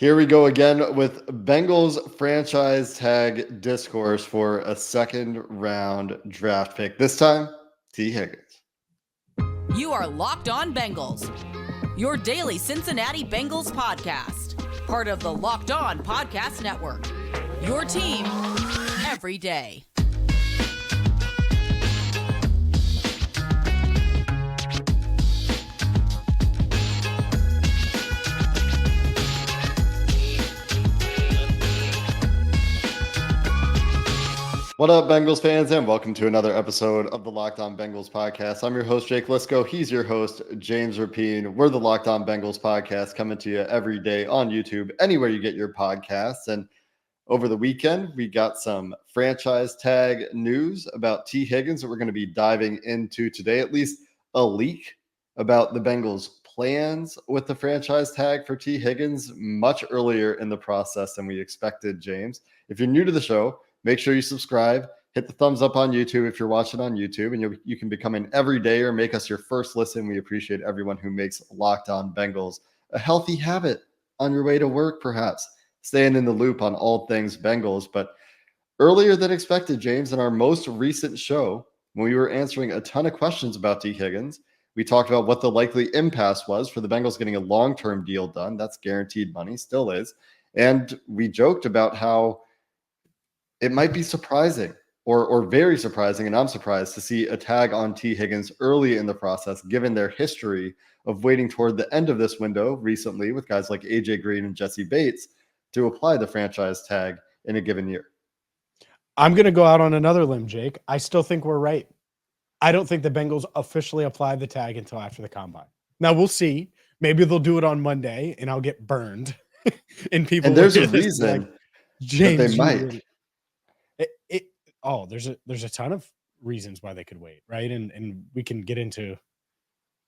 Here we go again with Bengals franchise tag discourse for a second round draft pick. This time, Tee Higgins. You are Locked On Bengals, your daily Cincinnati Bengals podcast, part of the Locked On Podcast Network, your team every day. What up, Bengals fans, and welcome to another episode of the Locked On Bengals podcast. I'm your host, Jake Lisco. He's your host, James Rapine. We're the Locked On Bengals podcast, coming to you every day on YouTube, anywhere you get your podcasts. And over the weekend, we got some franchise tag news about Tee Higgins that we're going to be diving into today, at least a leak about the Bengals' plans with the franchise tag for Tee Higgins much earlier in the process than we expected, James. If you're new to the show, make sure you subscribe, hit the thumbs up on YouTube if you're watching on YouTube, and you can become an everyday or make us your first listen. We appreciate everyone who makes Locked On Bengals a healthy habit on your way to work, perhaps, staying in the loop on all things Bengals. But earlier than expected, James, in our most recent show, when we were answering a ton of questions about Tee Higgins, we talked about what the likely impasse was for the Bengals getting a long-term deal done. That's guaranteed money, still is. And we joked about how it might be surprising or very surprising, and I'm surprised to see a tag on Tee Higgins early in the process, given their history of waiting toward the end of this window recently with guys like AJ Green and Jesse Bates to apply the franchise tag in a given year. I'm going to go out on another limb, Jake. I still think we're right. I don't think the Bengals officially apply the tag until after the combine. Now, we'll see. Maybe they'll do it on Monday, and I'll get burned. And there's a reason James, that they might. There's a ton of reasons why they could wait, right? And we can get into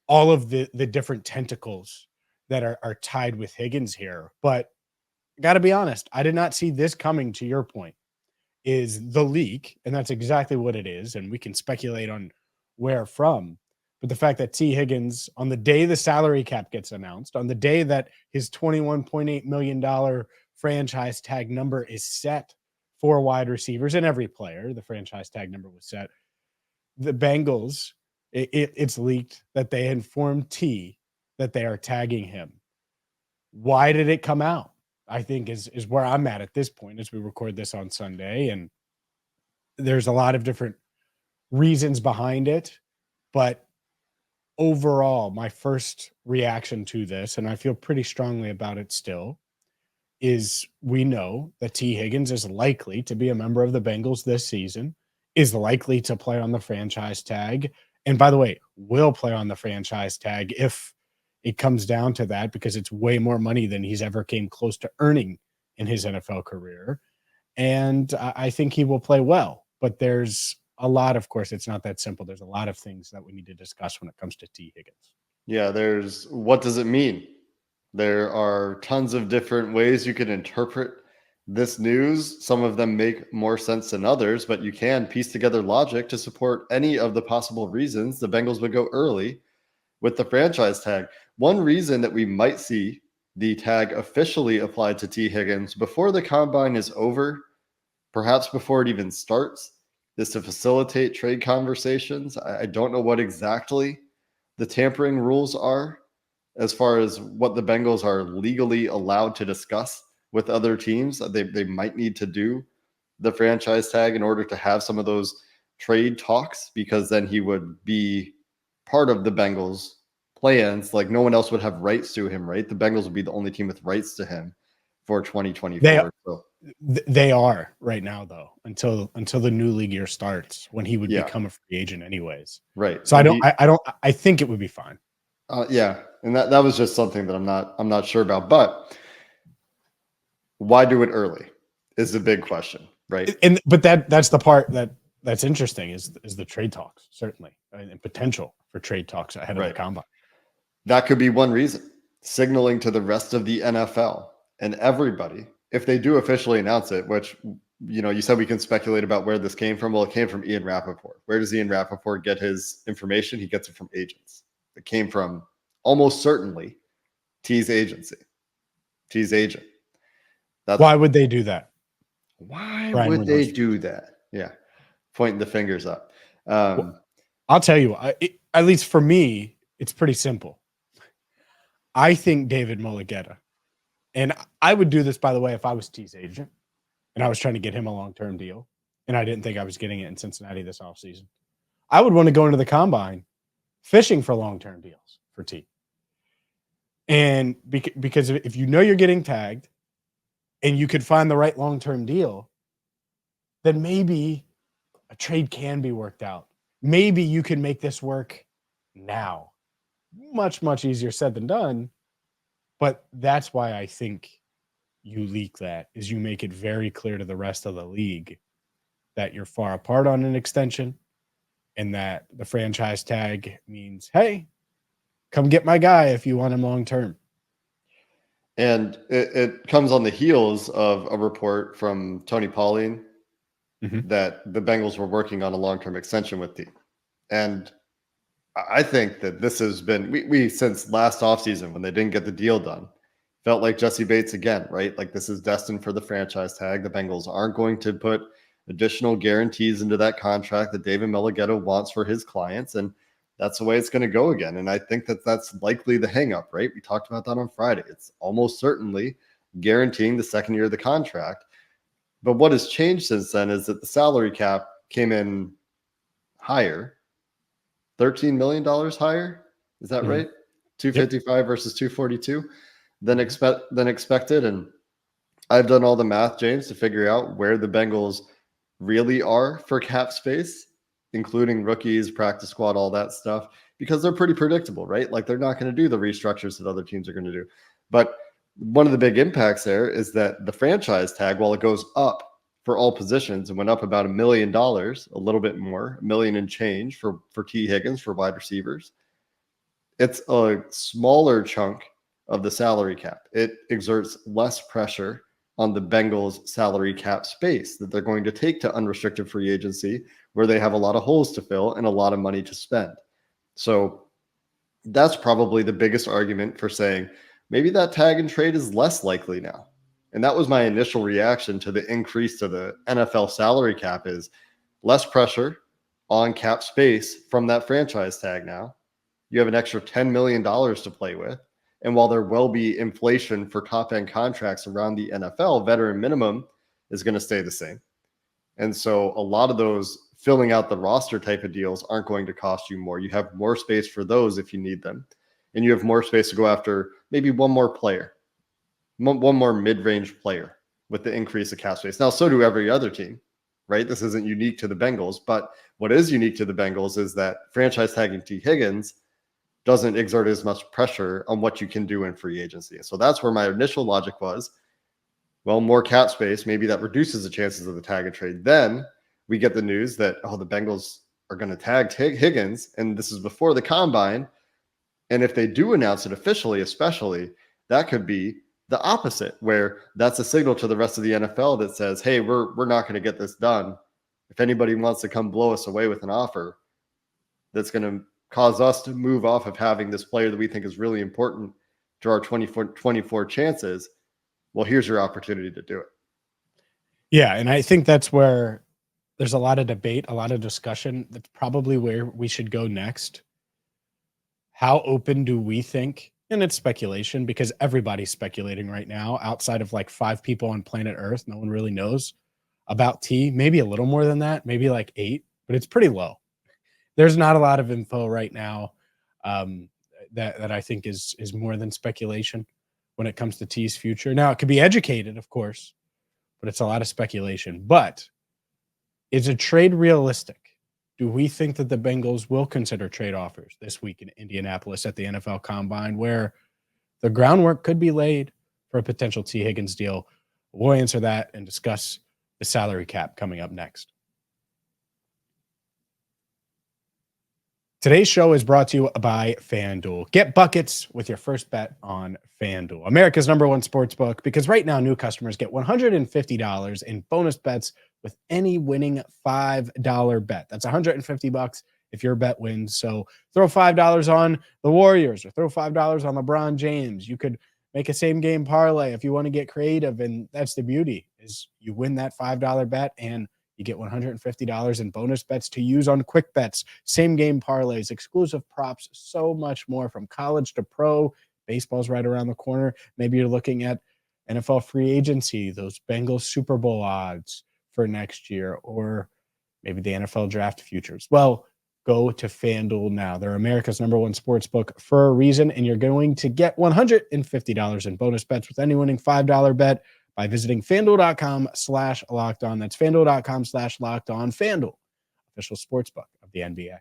all of the different tentacles that are tied with Higgins here. But got to be honest, I did not see this coming, to your point, is the leak, and that's exactly what it is, and we can speculate on where from. But the fact that Tee Higgins, on the day the salary cap gets announced, on the day that his $21.8 million franchise tag number is set for wide receivers and every player, the franchise tag number was set. The Bengals, it's leaked that they informed T that they are tagging him. Why did it come out? I think is where I'm at this point as we record this on Sunday. And there's a lot of different reasons behind it. But overall, my first reaction to this, and I feel pretty strongly about it still, is we know that Tee Higgins is likely to be a member of the Bengals this season, is likely to play on the franchise tag. And by the way, will play on the franchise tag if it comes down to that, because it's way more money than he's ever came close to earning in his NFL career. And I think he will play well. But there's a lot, of course, it's not that simple. There's a lot of things that we need to discuss when it comes to Tee Higgins. Yeah, there's what does it mean? There are tons of different ways you can interpret this news. Some of them make more sense than others, but you can piece together logic to support any of the possible reasons the Bengals would go early with the franchise tag. One reason that we might see the tag officially applied to Tee Higgins before the combine is over, perhaps before it even starts, is to facilitate trade conversations. I don't know what exactly the tampering rules are as far as what the Bengals are legally allowed to discuss with other teams. They might need to do the franchise tag in order to have some of those trade talks, because then he would be part of the Bengals plans. Like, no one else would have rights to him, right? The Bengals would be the only team with rights to him for 2024. They are right now, though, until the new league year starts, when he would become a free agent anyways. Right. So I think it would be fine. Yeah. And that was just something that I'm not sure about. But why do it early is the big question, right? But that's the part that's interesting is the trade talks, certainly, and potential for trade talks ahead of the combine. That could be one reason, signaling to the rest of the NFL and everybody, if they do officially announce it, which, you said we can speculate about where this came from. Well, it came from Ian Rapoport. Where does Ian Rapoport get his information? He gets it from agents. It came from almost certainly T's agency, T's agent. Why would they do that? Why Brian would they Windhorst. do that? Yeah. Pointing the fingers up. I'll tell you, at least for me, it's pretty simple. I think David Mulugheta, and I would do this, by the way, if I was Tee's agent and I was trying to get him a long-term deal and I didn't think I was getting it in Cincinnati this offseason. I would want to go into the combine fishing for long-term deals for Tee. And because if you know you're getting tagged and you could find the right long-term deal, then maybe a trade can be worked out. Maybe you can make this work now. Much, much easier said than done. But that's why I think you leak that, is you make it very clear to the rest of the league that you're far apart on an extension and that the franchise tag means, hey, come get my guy if you want him long term. And it comes on the heels of a report from Tony Pauline that the Bengals were working on a long-term extension with Tee. And I think that this has been, we since last offseason when they didn't get the deal done, felt like Jesse Bates again, right? Like this is destined for the franchise tag. The Bengals aren't going to put additional guarantees into that contract that David Mulugheta wants for his clients. And that's the way it's going to go again. And I think that that's likely the hang up, right? We talked about that on Friday. It's almost certainly guaranteeing the second year of the contract. But what has changed since then is that the salary cap came in higher, $13 million higher. Is that right? 255 versus 242 than expected. And I've done all the math, James, to figure out where the Bengals really are for cap space, including rookies, practice squad, all that stuff, because they're pretty predictable, right? Like they're not going to do the restructures that other teams are going to do. But one of the big impacts there is that the franchise tag, while it goes up for all positions and went up about $1 million, a little bit more, $1 million and change for Tee Higgins for wide receivers, it's a smaller chunk of the salary cap. It exerts less pressure on the Bengals salary cap space that they're going to take to unrestricted free agency, where they have a lot of holes to fill and a lot of money to spend. So that's probably the biggest argument for saying maybe that tag and trade is less likely now. And that was my initial reaction to the increase to the NFL salary cap, is less pressure on cap space from that franchise tag now. You have an extra $10 million to play with. And while there will be inflation for top-end contracts around the NFL, veteran minimum is going to stay the same. And so a lot of those filling out the roster type of deals aren't going to cost you more. You have more space for those if you need them. And you have more space to go after maybe one more player, one more mid-range player with the increase of cap space. Now, so do every other team, right? This isn't unique to the Bengals. But what is unique to the Bengals is that franchise tagging Tee Higgins doesn't exert as much pressure on what you can do in free agency. So that's where my initial logic was, well, more cap space, maybe that reduces the chances of the tag and trade. Then we get the news that, oh, the Bengals are going to tag Higgins, and this is before the combine. And if they do announce it officially, especially, that could be the opposite, where that's a signal to the rest of the NFL that says, hey, we're not going to get this done. If anybody wants to come blow us away with an offer that's going to cause us to move off of having this player that we think is really important to our 24 chances, well, here's your opportunity to do it. Yeah, and I think that's where there's a lot of debate, a lot of discussion. That's probably where we should go next. How open do we think, and it's speculation because everybody's speculating right now, outside of like 5 people on planet Earth, no one really knows about Tee, maybe a little more than that, maybe like 8, but it's pretty low. There's not a lot of info right now that I think is more than speculation when it comes to Tee's future. Now, it could be educated, of course, but it's a lot of speculation. But is a trade realistic? Do we think that the Bengals will consider trade offers this week in Indianapolis at the NFL Combine, where the groundwork could be laid for a potential Tee Higgins deal? We'll answer that and discuss the salary cap coming up next. Today's show is brought to you by FanDuel. Get buckets with your first bet on FanDuel, America's #1 sportsbook, because right now new customers get $150 in bonus bets with any winning $5 bet. That's $150 if your bet wins. So throw $5 on the Warriors or throw $5 on LeBron James. You could make a same game parlay if you want to get creative. And that's the beauty, is you win that $5 bet and you get $150 in bonus bets to use on quick bets, same game parlays, exclusive props, so much more, from college to pro. Baseball's right around the corner. Maybe you're looking at NFL free agency, those Bengals Super Bowl odds for next year, or maybe the NFL draft futures. Well, go to FanDuel now. They're America's #1 sports book for a reason, and you're going to get $150 in bonus bets with any winning $5 bet by visiting FanDuel.com/lockedon. That's FanDuel.com/lockedon. FanDuel, official sports book of the NBA.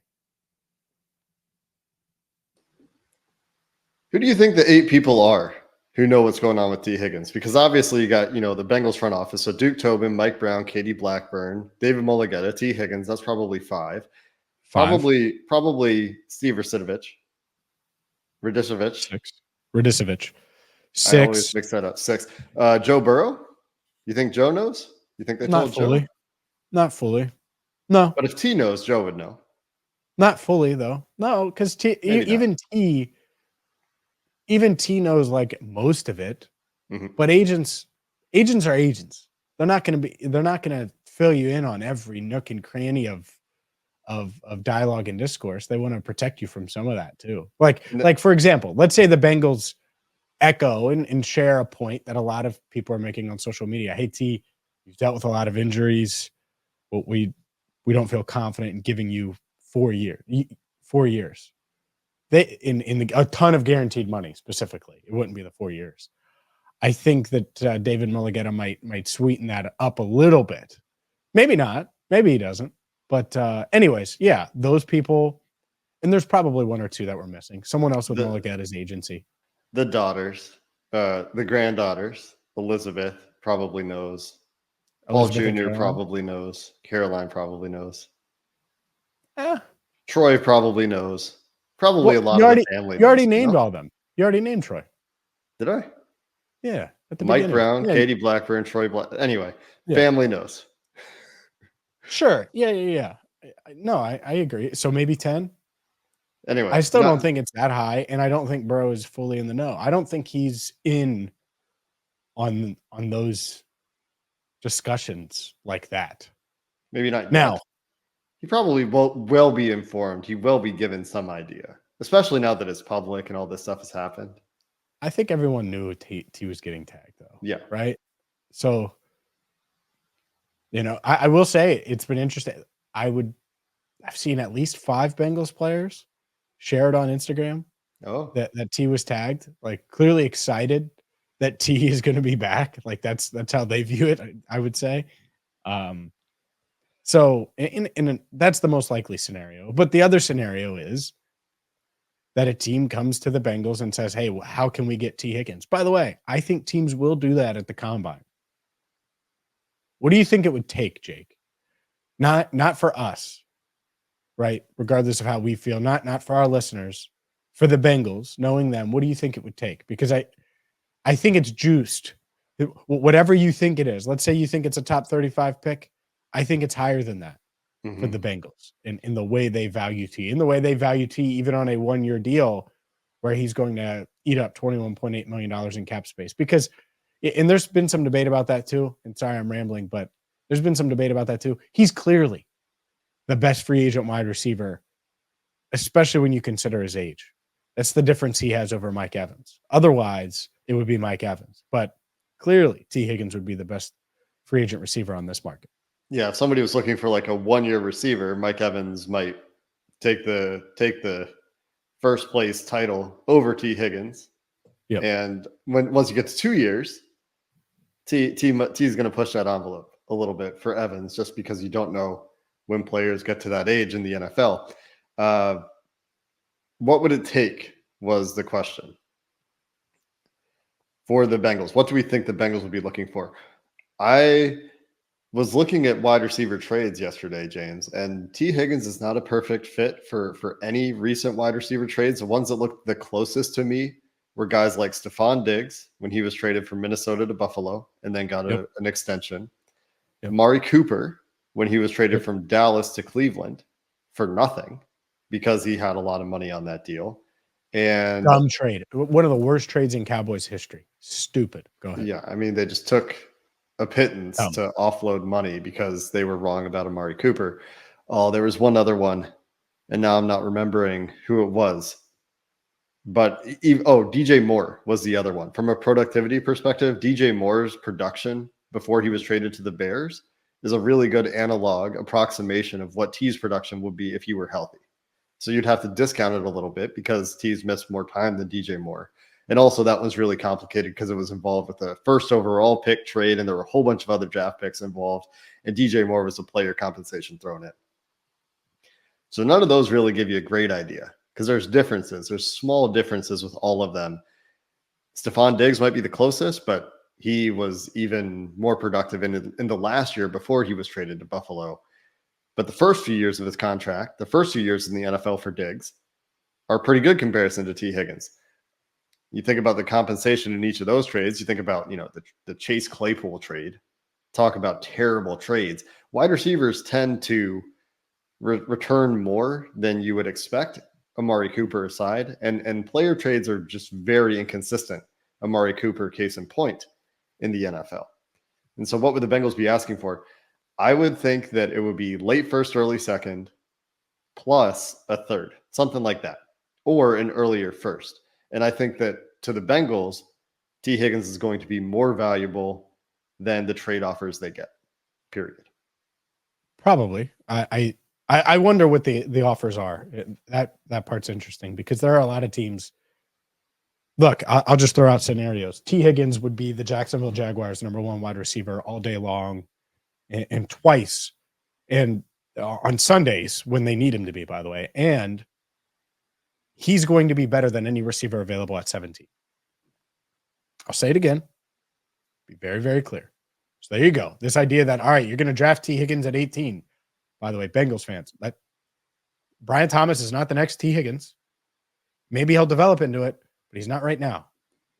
Who do you think the 8 people are who know what's going on with Tee Higgins? Because obviously you got, the Bengals front office. So Duke Tobin, Mike Brown, Katie Blackburn, David Mulligetta, Tee Higgins. That's probably 5. Probably Steve Radisevich. 6. Radisevich. I always mix that up. 6. Joe Burrow? You think Joe knows? You think they told Joe? Not fully. No. But if T knows, Joe would know. Not fully, though. No, because even T knows like most of it. Mm-hmm. But agents are agents. They're not going to fill you in on every nook and cranny of dialogue and discourse. They want to protect you from some of that too. Like for example, let's say the Bengals echo and share a point that a lot of people are making on social media. Hey, T, you've dealt with a lot of injuries, but we don't feel confident in giving you 4 years. 4 years. They a ton of guaranteed money specifically. It wouldn't be the 4 years. I think that David Mulligetta might sweeten that up a little bit. Maybe not. Maybe he doesn't. But anyways, yeah, those people, and there's probably 1 or 2 that we're missing. Someone else with Mulligetta's agency. The daughters, the granddaughters. Elizabeth probably knows. Paul Jr. probably knows. Caroline probably knows. Troy probably knows. Probably a lot of the family. You already named all of them. You already named Troy. Did I? Yeah. At the Mike beginning. Brown, yeah. Katie Blackburn, Troy Black. Anyway, family knows. Sure. Yeah. No, I agree. So maybe 10. Anyway, I still don't think it's that high, and I don't think Burrow is fully in the know. I don't think he's in on those discussions like that. Maybe not now. Yet. He probably will be informed. He will be given some idea, especially now that it's public and all this stuff has happened. I think everyone knew T was getting tagged, though. Yeah. Right? So, I will say it's been interesting. I've seen at least 5 Bengals players share it on Instagram. Oh. That T was tagged, like clearly excited that T is going to be back. Like that's how they view it, I would say. So in that's the most likely scenario. But the other scenario is that a team comes to the Bengals and says, hey, how can we get Tee Higgins? By the way, I think teams will do that at the combine. What do you think it would take, Jake? Not for us, right? Regardless of how we feel, not for our listeners, for the Bengals, knowing them, what do you think it would take? Because I think it's juiced. Whatever you think it is. Let's say you think it's a top 35 pick. I think it's higher than that for the Bengals in the way they value T. In the way they value T, even on a 1-year deal where he's going to eat up $21.8 million in cap space. Because, and there's been some debate about that too. And sorry, I'm rambling, but there's been some debate about that too. He's clearly the best free agent wide receiver, especially when you consider his age. That's the difference he has over Mike Evans. Otherwise, it would be Mike Evans. But clearly, Tee Higgins would be the best free agent receiver on this market. Yeah, if somebody was looking for like a 1-year receiver, Mike Evans might take the first place title over Tee Higgins. Yep. And once you get to 2 years, T's going to push that envelope a little bit for Evans, just because you don't know when players get to that age in the NFL. What would it take was the question for the Bengals. What do we think the Bengals would be looking for? I was looking at wide receiver trades yesterday, James, and Tee Higgins is not a perfect fit for any recent wide receiver trades. The ones that looked the closest to me were guys like Stephon Diggs when he was traded from Minnesota to Buffalo and then got an extension. Amari Cooper when he was traded from Dallas to Cleveland for nothing because he had a lot of money on that deal. And dumb trade. One of the worst trades in Cowboys history. Stupid. Go ahead. yeah, I mean, they just took a pittance to offload money because they were wrong about Amari Cooper. Oh, there was one other one, and now I'm not remembering who it was. But DJ Moore was the other one. From a productivity perspective, DJ Moore's production before he was traded to the Bears is a really good analog approximation of what T's production would be if he were healthy. So you'd have to discount it a little bit because T's missed more time than DJ Moore. And also that was really complicated because it was involved with the first overall pick trade, and there were a whole bunch of other draft picks involved. And DJ Moore was a player compensation thrown in. So none of those really give you a great idea because there's differences. There's small differences with all of them. Stephon Diggs might be the closest, but he was even more productive in the last year before he was traded to Buffalo. But the first few years of his contract, the first few years in the NFL for Diggs, are pretty good comparison to Tee Higgins. You think about the compensation in each of those trades. You think about, the Chase Claypool trade. Talk about terrible trades. Wide receivers tend to return more than you would expect, Amari Cooper aside. And player trades are just very inconsistent. Amari Cooper, case in point, in the NFL. And so what would the Bengals be asking for? I would think that it would be late first, early second, plus a third, something like that, or an earlier first. And I think that to the Bengals, Tee Higgins is going to be more valuable than the trade offers they get, period. Probably. I wonder what the offers are. That part's interesting because there are a lot of teams. Look, I'll just throw out scenarios. Tee Higgins would be the Jacksonville Jaguars' #1 wide receiver all day long and twice. And on Sundays when they need him to be, by the way. And he's going to be better than any receiver available at 17. I'll say it again. Be very, very clear. So there you go. This idea that, all right, you're going to draft Tee Higgins at 18. By the way, Bengals fans, Brian Thomas is not the next Tee Higgins. Maybe he'll develop into it, but he's not right now.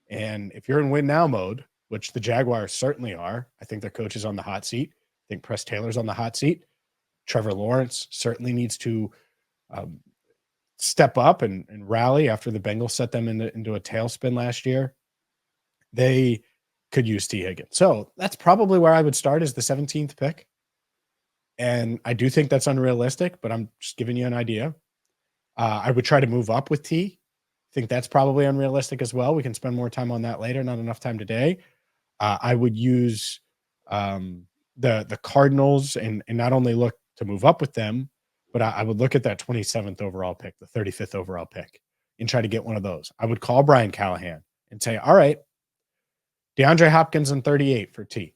And if you're in win now mode, which the Jaguars certainly are, I think their coach is on the hot seat. I think Press Taylor's on the hot seat. Trevor Lawrence certainly needs to step up and rally after the Bengals set them into a tailspin last year. They could use Tee Higgins. So that's probably where I would start as the 17th pick. And I do think that's unrealistic, but I'm just giving you an idea. I would try to move up with T. I think that's probably unrealistic as well. We can spend more time on that later. Not enough time today. I would use the Cardinals and not only look to move up with them, but I would look at that 27th overall pick, the 35th overall pick, and try to get one of those. I would call Brian Callahan and say, all right, DeAndre Hopkins and 38 for T.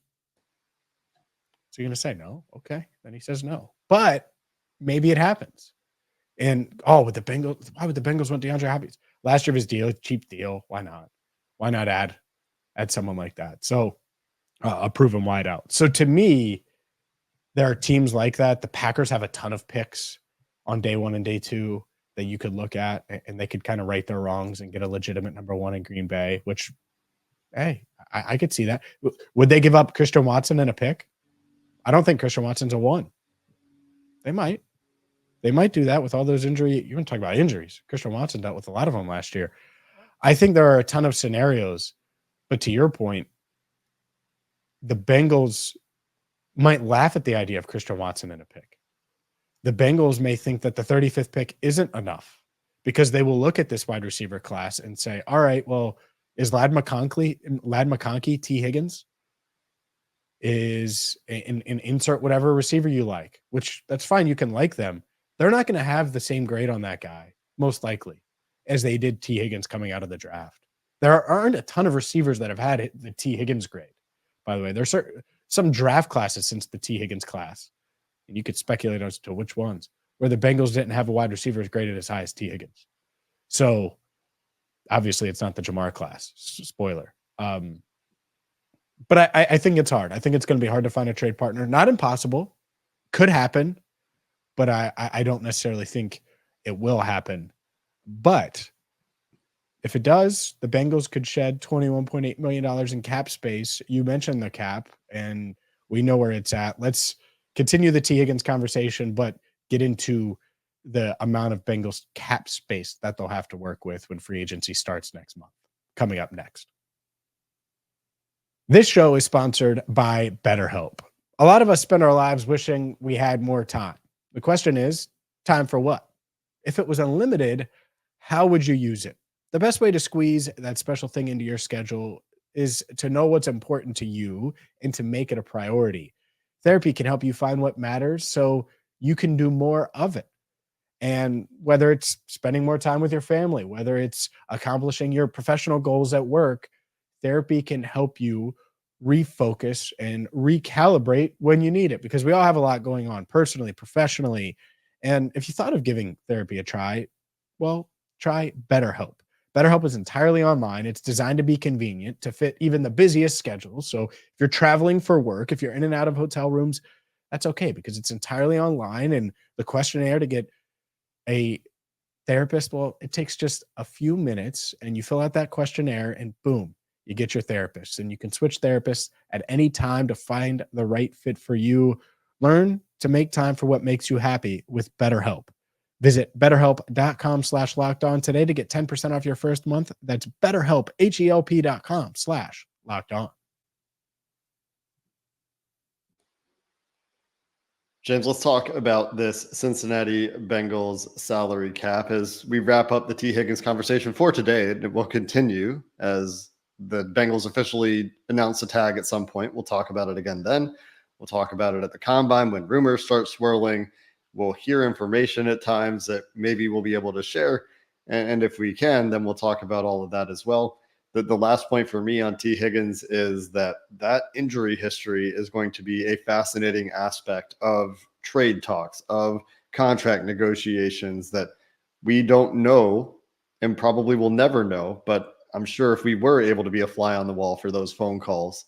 So you're going to say no? Okay. Then he says no. But maybe it happens. And, with the Bengals, why would the Bengals want DeAndre Hopkins? Last year of his deal, cheap deal. Why not? Why not add someone like that? So a proven wideout. So to me, there are teams like that. The Packers have a ton of picks on day 1 and day 2 that you could look at, and they could kind of right their wrongs and get a legitimate #1 in Green Bay, which, hey, I could see that. Would they give up Christian Watson in a pick? I don't think Christian Watson's a 1. They might. They might do that with all those injuries. You're going to talk about injuries. Christian Watson dealt with a lot of them last year. I think there are a ton of scenarios, but to your point, the Bengals might laugh at the idea of Christian Watson in a pick. The Bengals may think that the 35th pick isn't enough because they will look at this wide receiver class and say, all right, well, is Ladd McConkey Tee Higgins? Is an insert whatever receiver you like, which that's fine. You can like them. They're not going to have the same grade on that guy, most likely, as they did Tee Higgins coming out of the draft. There aren't a ton of receivers that have had the Tee Higgins grade, by the way. There's some draft classes since the Tee Higgins class, and you could speculate as to which ones, where the Bengals didn't have a wide receiver graded as high as Tee Higgins. So, obviously, it's not the Jamar class. Spoiler. But I think it's hard. I think it's going to be hard to find a trade partner. Not impossible. Could happen. But I don't necessarily think it will happen. But if it does, the Bengals could shed $21.8 million in cap space. You mentioned the cap, and we know where it's at. Let's continue the Tee Higgins conversation, but get into the amount of Bengals cap space that they'll have to work with when free agency starts next month, coming up next. This show is sponsored by BetterHelp. A lot of us spend our lives wishing we had more time. The question is, time for what? If it was unlimited, how would you use it? The best way to squeeze that special thing into your schedule is to know what's important to you and to make it a priority. Therapy can help you find what matters so you can do more of it. And whether it's spending more time with your family, whether it's accomplishing your professional goals at work, therapy can help you refocus and recalibrate when you need it, because we all have a lot going on personally, professionally. And if you thought of giving therapy a try, well, try BetterHelp. BetterHelp is entirely online. It's designed to be convenient to fit even the busiest schedules. So if you're traveling for work, if you're in and out of hotel rooms, that's okay because it's entirely online. And the questionnaire to get a therapist, well, it takes just a few minutes and you fill out that questionnaire and boom, you get your therapist. And you can switch therapists at any time to find the right fit for you. Learn to make time for what makes you happy with BetterHelp. Visit betterhelp.com/lockedon today to get 10% off your first month. That's BetterHelp, HELP.com/lockedon. James, let's talk about this Cincinnati Bengals salary cap as we wrap up the Tee Higgins conversation for today. It will continue as the Bengals officially announce the tag at some point. We'll talk about it again then. We'll talk about it at the combine when rumors start swirling. We'll hear information at times that maybe we'll be able to share. And if we can, then we'll talk about all of that as well. The last point for me on Tee Higgins is that injury history is going to be a fascinating aspect of trade talks, of contract negotiations that we don't know and probably will never know. But I'm sure if we were able to be a fly on the wall for those phone calls,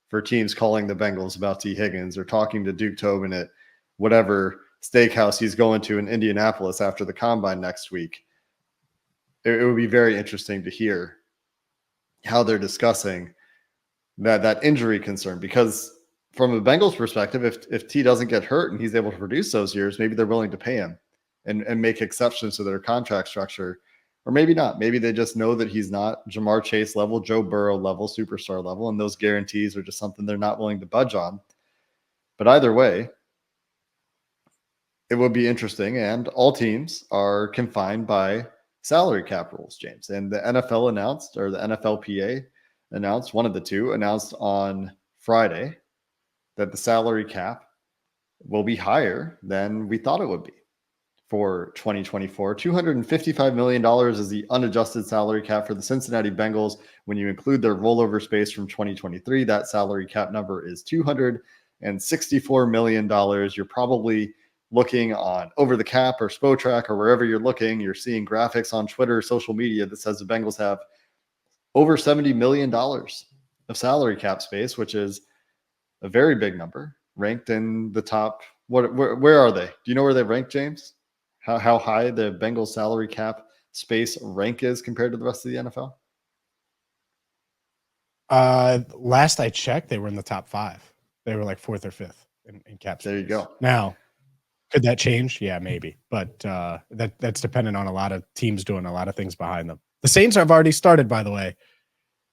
for teams calling the Bengals about Tee Higgins or talking to Duke Tobin at whatever steakhouse he's going to in Indianapolis after the combine next week, it would be very interesting to hear how they're discussing that injury concern. Because from a Bengals perspective, if T doesn't get hurt and he's able to produce those years, maybe they're willing to pay him and make exceptions to their contract structure. Or maybe not. Maybe they just know that he's not Jamar Chase level, Joe Burrow level, superstar level, and those guarantees are just something they're not willing to budge on. But either way, it would be interesting, and all teams are confined by salary cap rules, James. And the NFL announced, or the NFLPA announced, one of the two announced on Friday that the salary cap will be higher than we thought it would be for 2024. $255 million is the unadjusted salary cap for the Cincinnati Bengals. When you include their rollover space from 2023, that salary cap number is $264 million. You're probably looking on Over the Cap or Spotrac or wherever you're looking, you're seeing graphics on Twitter, social media that says the Bengals have over $70 million of salary cap space, which is a very big number, ranked in the top. Where are they? Do you know where they rank, James? How high the Bengals salary cap space rank is compared to the rest of the NFL? Last I checked, they were in the top 5. They were like 4th or 5th in cap space. There you go. Now, could that change? Yeah, maybe. But that's dependent on a lot of teams doing a lot of things behind them. The Saints have already started, by the way,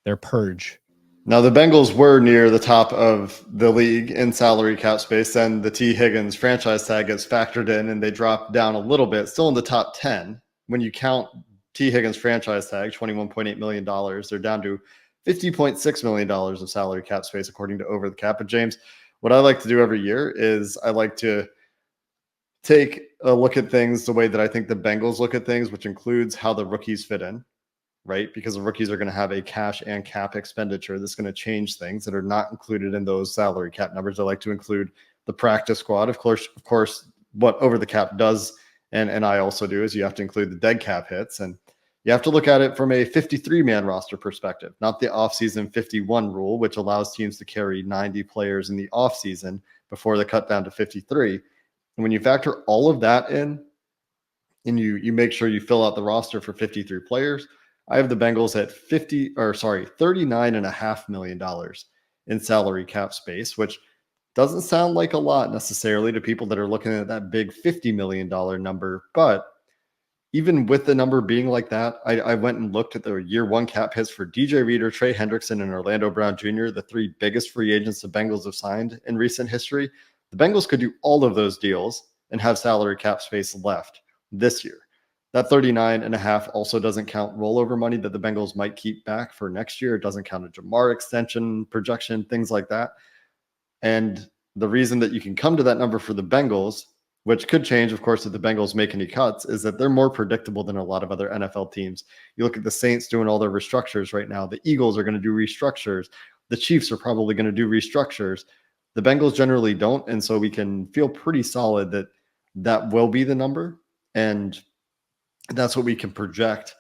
their purge. Now, the Bengals were near the top of the league in salary cap space. Then the Tee Higgins franchise tag gets factored in, and they drop down a little bit, still in the top 10. When you count Tee Higgins franchise tag, $21.8 million, they're down to $50.6 million of salary cap space, according to Over the Cap. But James, what I like to do every year is I like to take a look at things the way that I think the Bengals look at things, which includes how the rookies fit in, right? Because the rookies are going to have a cash and cap expenditure that's going to change things that are not included in those salary cap numbers. I like to include the practice squad. Of course, what Over the Cap does, and I also do, is you have to include the dead cap hits. And you have to look at it from a 53-man roster perspective, not the offseason 51 rule, which allows teams to carry 90 players in the offseason before they cut down to 53. And when you factor all of that in, and you make sure you fill out the roster for 53 players, I have the Bengals at $39.5 million in salary cap space, which Doesn't sound like a lot necessarily to people that are looking at that big $50 million number. But even with the number being like that, I went and looked at the year one cap hits for DJ Reader, Trey Hendrickson, and Orlando Brown Jr., the three biggest free agents the Bengals have signed in recent history. The Bengals could do all of those deals and have salary cap space left this year. That 39.5 also doesn't count rollover money that the Bengals might keep back for next year. It doesn't count a Jamar extension projection, things like that. And the reason that you can come to that number for the Bengals, which could change, of course, if the Bengals make any cuts, is that they're more predictable than a lot of other NFL teams. You look at the Saints doing all their restructures right now. The Eagles are going to do restructures. The Chiefs are probably going to do restructures. The Bengals generally don't. And so we can feel pretty solid that that will be the number. And that's what we can project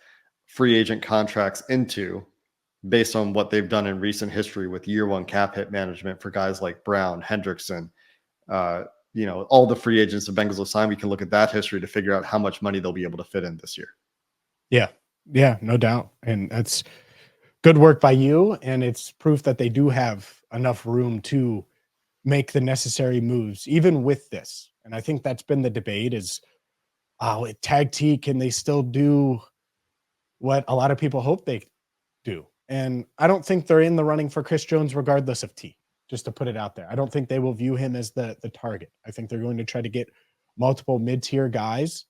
free agent contracts into based on what they've done in recent history with year one cap hit management for guys like Brown, Hendrickson, all the free agents the Bengals will sign. We can look at that history to figure out how much money they'll be able to fit in this year. Yeah, no doubt. And that's good work by you. And it's proof that they do have enough room to make the necessary moves, even with this. And I think that's been the debate is, tag T, can they still do what a lot of people hope they do? And I don't think they're in the running for Chris Jones, regardless of T, just to put it out there. I don't think they will view him as the target. I think they're going to try to get multiple mid-tier guys,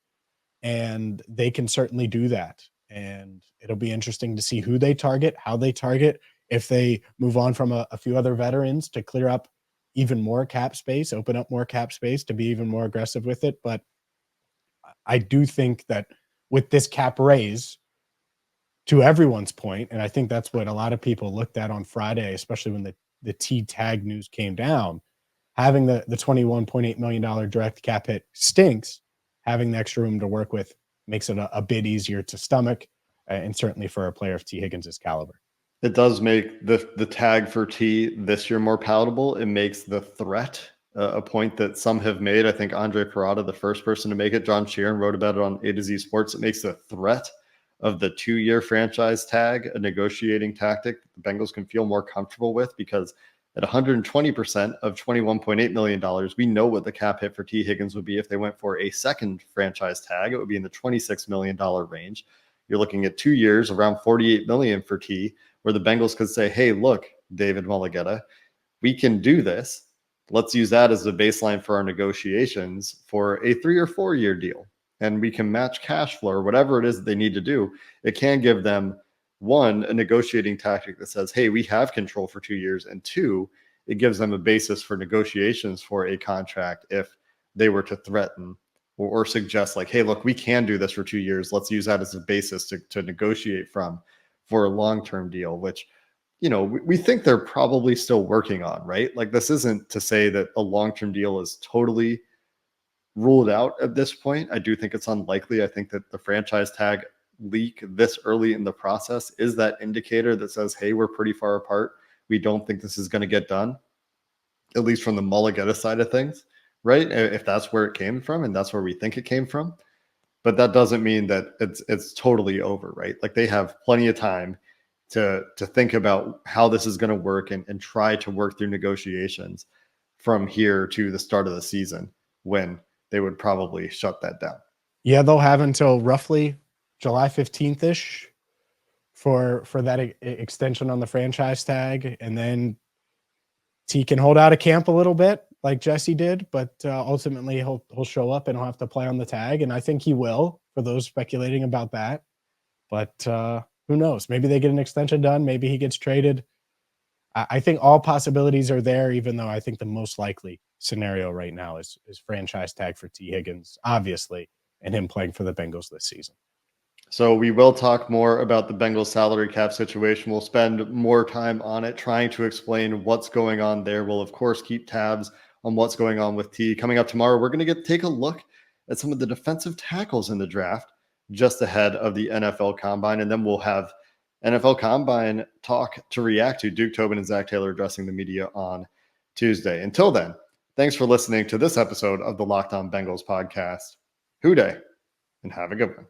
and they can certainly do that. And it'll be interesting to see who they target, how they target, if they move on from a few other veterans to clear up even more cap space, open up more cap space to be even more aggressive with it. But I do think that with this cap raise, to everyone's point, and I think that's what a lot of people looked at on Friday, especially when the T tag news came down, having the $21.8 million direct cap hit stinks. Having the extra room to work with makes it a bit easier to stomach, and certainly for a player of Tee Higgins' caliber. It does make the tag for T this year more palatable. It makes the threat a point that some have made. I think Andre Parada, the first person to make it, John Sheeran wrote about it on A to Z Sports. It makes the threat of the 2-year franchise tag a negotiating tactic that the Bengals can feel more comfortable with, because at 120% of $21.8 million, we know what the cap hit for Tee Higgins would be if they went for a second franchise tag. It would be in the $26 million range. You're looking at 2 years, around $48 million for T, where the Bengals could say, hey, look, David Mulligetta, we can do this. Let's use that as the baseline for our negotiations for a 3 or 4 year deal. And we can match cash flow or whatever it is that they need to do. It can give them, one, a negotiating tactic that says, hey, we have control for 2 years. And two, it gives them a basis for negotiations for a contract if they were to threaten or suggest like, hey, look, we can do this for 2 years. Let's use that as a basis to negotiate from for a long-term deal, which, we think they're probably still working on, right? Like, this isn't to say that a long-term deal is totally ruled out at this point. I do think it's unlikely. I think that the franchise tag leak this early in the process is that indicator that says, hey, we're pretty far apart. We don't think this is going to get done, at least from the Mulligetta side of things, right? If that's where it came from, and that's where we think it came from. But that doesn't mean that it's totally over, right? Like, they have plenty of time to think about how this is going to work and try to work through negotiations from here to the start of the season, when they would probably shut that down. Yeah, they'll have until roughly July 15th-ish for that extension on the franchise tag. And then T can hold out of camp a little bit like Jesse did, but ultimately he'll show up and he'll have to play on the tag. And I think he will, for those speculating about that. But who knows? Maybe they get an extension done. Maybe he gets traded. I think all possibilities are there, even though I think the most likely scenario right now is franchise tag for Tee Higgins, obviously, and him playing for the Bengals this season. So we will talk more about the Bengals salary cap situation. We'll spend more time on it, trying to explain what's going on there. We'll, of course, keep tabs on what's going on with T. Coming up tomorrow, we're going to take a look at some of the defensive tackles in the draft just ahead of the NFL Combine. And then we'll have NFL Combine talk to react to. Duke Tobin and Zach Taylor addressing the media on Tuesday. Until then, thanks for listening to this episode of the Locked On Bengals podcast. Hoo day, and have a good one.